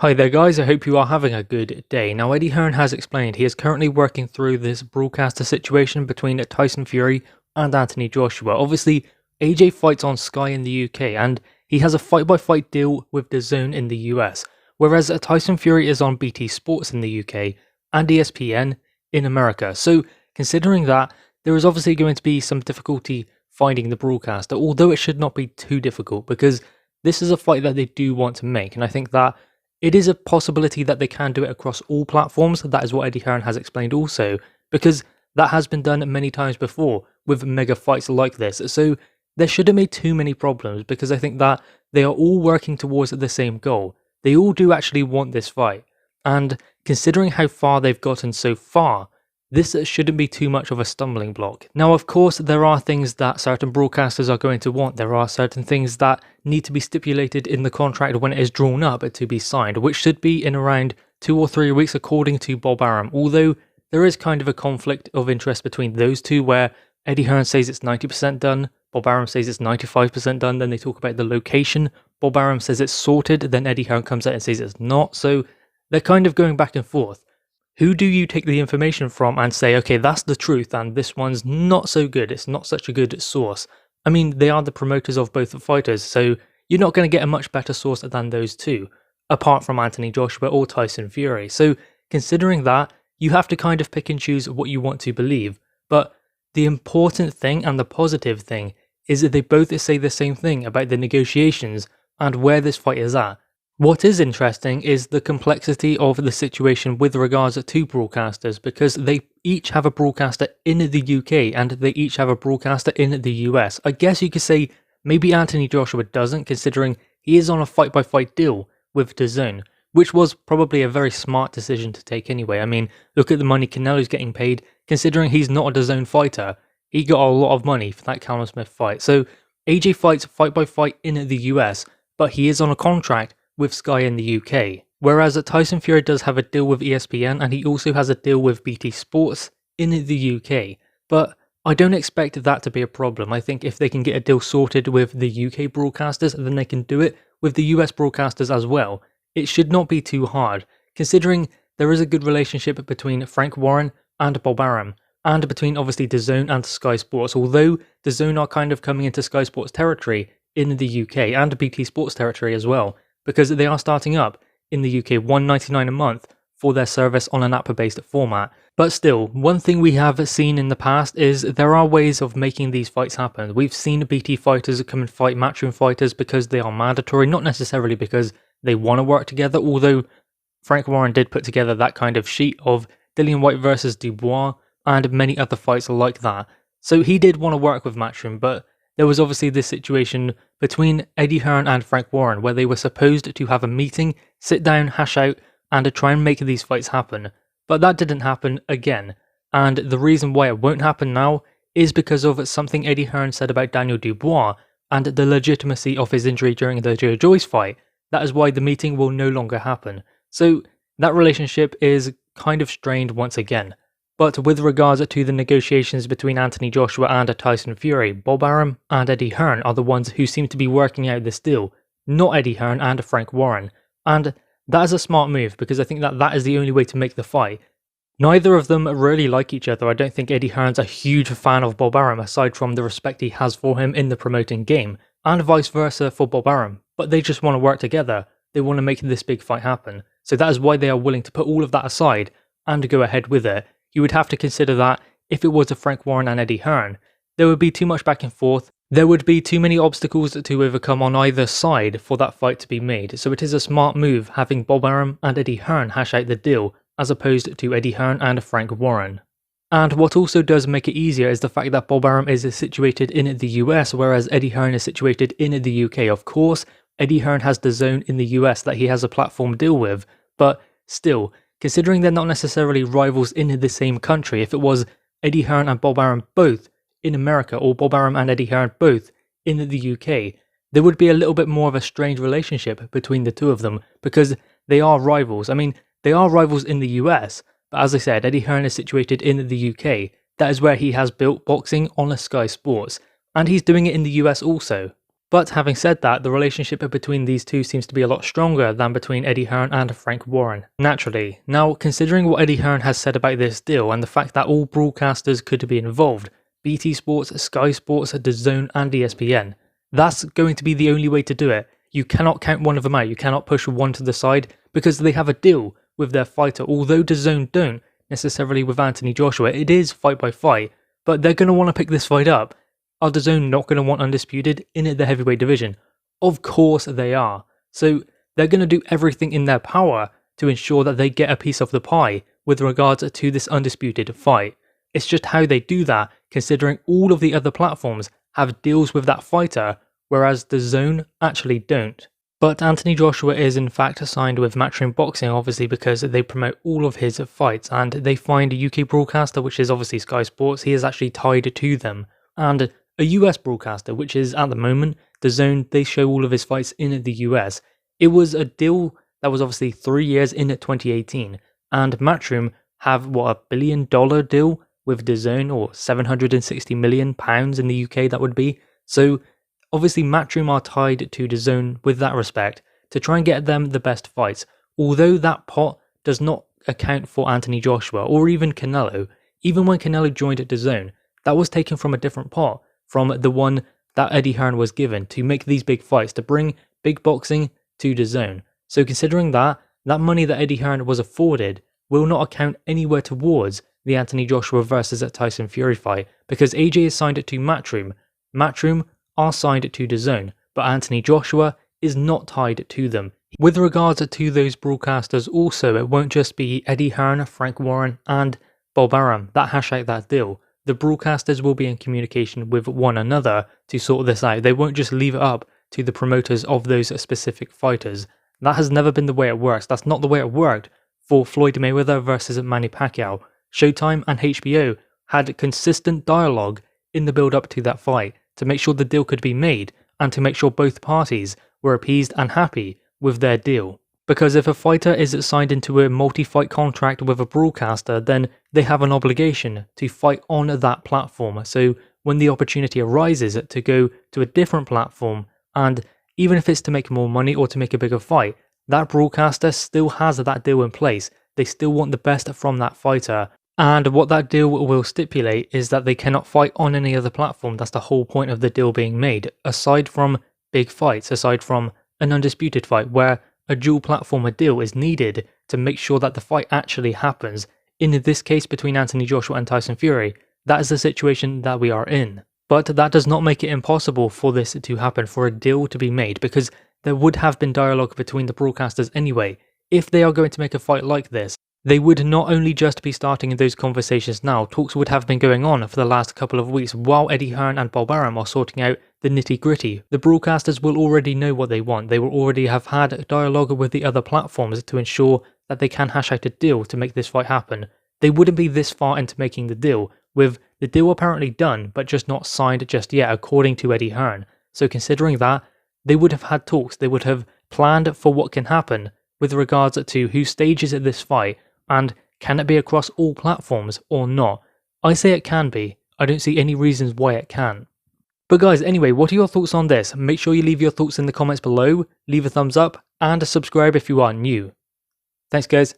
Hi there guys, I hope you are having a good day. Now Eddie Hearn has explained he is currently working through this broadcaster situation between Tyson Fury and Anthony Joshua. Obviously, AJ fights on Sky in the UK and he has a fight-by-fight deal with DAZN in the US, whereas Tyson Fury is on BT Sports in the UK and ESPN in America. So considering that, there is obviously going to be some difficulty finding the broadcaster, although it should not be too difficult because this is a fight that they do want to make, and I think that it is a possibility that they can do it across all platforms. That is what Eddie Hearn has explained also, because that has been done many times before with mega fights like this. So there shouldn't be too many problems because I think that they are all working towards the same goal. They all do actually want this fight. And considering how far they've gotten so far, this shouldn't be too much of a stumbling block. Now, of course, there are things that certain broadcasters are going to want. There are certain things that need to be stipulated in the contract when it is drawn up to be signed, which should be in around 2 or 3 weeks according to Bob Arum. Although there is kind of a conflict of interest between those two where Eddie Hearn says it's 90% done, Bob Arum says it's 95% done, then they talk about the location, Bob Arum says it's sorted, then Eddie Hearn comes out and says it's not, so they're kind of going back and forth. Who do you take the information from and say, okay, that's the truth and this one's not so good, it's not such a good source? I mean, they are the promoters of both fighters, so you're not going to get a much better source than those two, apart from Anthony Joshua or Tyson Fury. So considering that, you have to kind of pick and choose what you want to believe. But the important thing and the positive thing is that they both say the same thing about the negotiations and where this fight is at. What is interesting is the complexity of the situation with regards to broadcasters, because they each have a broadcaster in the UK and they each have a broadcaster in the US. I guess you could say maybe Anthony Joshua doesn't, considering he is on a fight-by-fight deal with DAZN, which was probably a very smart decision to take anyway. I mean, look at the money Canelo's getting paid, considering he's not a DAZN fighter. He got a lot of money for that Callum Smith fight. So AJ fights fight-by-fight in the US, but he is on a contract with Sky in the UK. Whereas Tyson Fury does have a deal with ESPN and he also has a deal with BT Sports in the UK. But I don't expect that to be a problem. I think if they can get a deal sorted with the UK broadcasters, then they can do it with the US broadcasters as well. It should not be too hard, considering there is a good relationship between Frank Warren and Bob Arum, and between obviously DAZN and Sky Sports, although DAZN are kind of coming into Sky Sports territory in the UK and BT Sports territory as well, because they are starting up in the UK $1.99 a month for their service on an app-based format. But still, one thing we have seen in the past is there are ways of making these fights happen. We've seen BT fighters come and fight Matchroom fighters because they are mandatory, not necessarily because they want to work together, although Frank Warren did put together that kind of sheet of Dillian Whyte versus Dubois and many other fights like that. So he did want to work with Matchroom, but there was obviously this situation between Eddie Hearn and Frank Warren where they were supposed to have a meeting, sit down, hash out, and try and make these fights happen. But that didn't happen again. And the reason why it won't happen now is because of something Eddie Hearn said about Daniel Dubois and the legitimacy of his injury during the Joe Joyce fight. That is why the meeting will no longer happen. So that relationship is kind of strained once again. But with regards to the negotiations between Anthony Joshua and Tyson Fury, Bob Arum and Eddie Hearn are the ones who seem to be working out this deal, not Eddie Hearn and Frank Warren. And that is a smart move because I think that that is the only way to make the fight. Neither of them really like each other. I don't think Eddie Hearn's a huge fan of Bob Arum aside from the respect he has for him in the promoting game, and vice versa for Bob Arum. But they just want to work together. They want to make this big fight happen. So that is why they are willing to put all of that aside and go ahead with it. You would have to consider that if it was a Frank Warren and Eddie Hearn, there would be too much back and forth. There would be too many obstacles to overcome on either side for that fight to be made. So it is a smart move having Bob Arum and Eddie Hearn hash out the deal, as opposed to Eddie Hearn and Frank Warren. And what also does make it easier is the fact that Bob Arum is situated in the US, whereas Eddie Hearn is situated in the UK. Of course, Eddie Hearn has DAZN in the US that he has a platform deal with, but still, considering they're not necessarily rivals in the same country, if it was Eddie Hearn and Bob Arum both in America, or Bob Arum and Eddie Hearn both in the UK, there would be a little bit more of a strained relationship between the two of them, because they are rivals. I mean, they are rivals in the US, but as I said, Eddie Hearn is situated in the UK. That is where he has built boxing on Sky Sports, and he's doing it in the US also. But having said that, the relationship between these two seems to be a lot stronger than between Eddie Hearn and Frank Warren, naturally. Now, considering what Eddie Hearn has said about this deal and the fact that all broadcasters could be involved, BT Sports, Sky Sports, DAZN and ESPN, that's going to be the only way to do it. You cannot count one of them out, you cannot push one to the side, because they have a deal with their fighter. Although DAZN don't necessarily with Anthony Joshua, it is fight by fight, but they're going to want to pick this fight up. Are DAZN not going to want undisputed in the heavyweight division? Of course they are. So they're going to do everything in their power to ensure that they get a piece of the pie with regards to this undisputed fight. It's just how they do that, considering all of the other platforms have deals with that fighter, whereas DAZN actually don't. But Anthony Joshua is in fact signed with Matchroom Boxing, obviously because they promote all of his fights, and they find a UK broadcaster, which is obviously Sky Sports. He is actually tied to them. And a US broadcaster, which is at the moment DAZN, they show all of his fights in the US. It was a deal that was obviously 3 years in 2018, and Matchroom have what, $1 billion deal with DAZN, or £760 million in the UK that would be. So obviously Matchroom are tied to DAZN with that respect to try and get them the best fights. Although that pot does not account for Anthony Joshua or even Canelo, even when Canelo joined DAZN, that was taken from a different pot, from the one that Eddie Hearn was given to make these big fights, to bring big boxing to DAZN. So considering that money that Eddie Hearn was afforded will not account anywhere towards the Anthony Joshua versus Tyson Fury fight, because AJ is signed to Matchroom. Matchroom are signed to DAZN, but Anthony Joshua is not tied to them. With regards to those broadcasters also, it won't just be Eddie Hearn, Frank Warren and Bob Arum that hash out that deal. The broadcasters will be in communication with one another to sort this out. They won't just leave it up to the promoters of those specific fighters. That has never been the way it works. That's not the way it worked for Floyd Mayweather versus Manny Pacquiao. Showtime and HBO had consistent dialogue in the build up to that fight to make sure the deal could be made and to make sure both parties were appeased and happy with their deal. Because if a fighter is signed into a multi-fight contract with a broadcaster, then they have an obligation to fight on that platform. So when the opportunity arises to go to a different platform, and even if it's to make more money or to make a bigger fight, that broadcaster still has that deal in place. They still want the best from that fighter. And what that deal will stipulate is that they cannot fight on any other platform. That's the whole point of the deal being made, aside from big fights, aside from an undisputed fight where a dual platform deal is needed to make sure that the fight actually happens. In this case between Anthony Joshua and Tyson Fury, that is the situation that we are in. But that does not make it impossible for this to happen, for a deal to be made, because there would have been dialogue between the broadcasters anyway. If they are going to make a fight like this, they would not only just be starting those conversations now, talks would have been going on for the last couple of weeks while Eddie Hearn and Bob Arum are sorting out the nitty gritty. The broadcasters will already know what they want. They will already have had dialogue with the other platforms to ensure that they can hash out a deal to make this fight happen. They wouldn't be this far into making the deal, with the deal apparently done but just not signed just yet according to Eddie Hearn. So considering that, they would have had talks, they would have planned for what can happen with regards to who stages this fight, and can it be across all platforms or not? I say it can be. I don't see any reasons why it can't. But guys, anyway, what are your thoughts on this? Make sure you leave your thoughts in the comments below, leave a thumbs up, and subscribe if you are new. Thanks guys.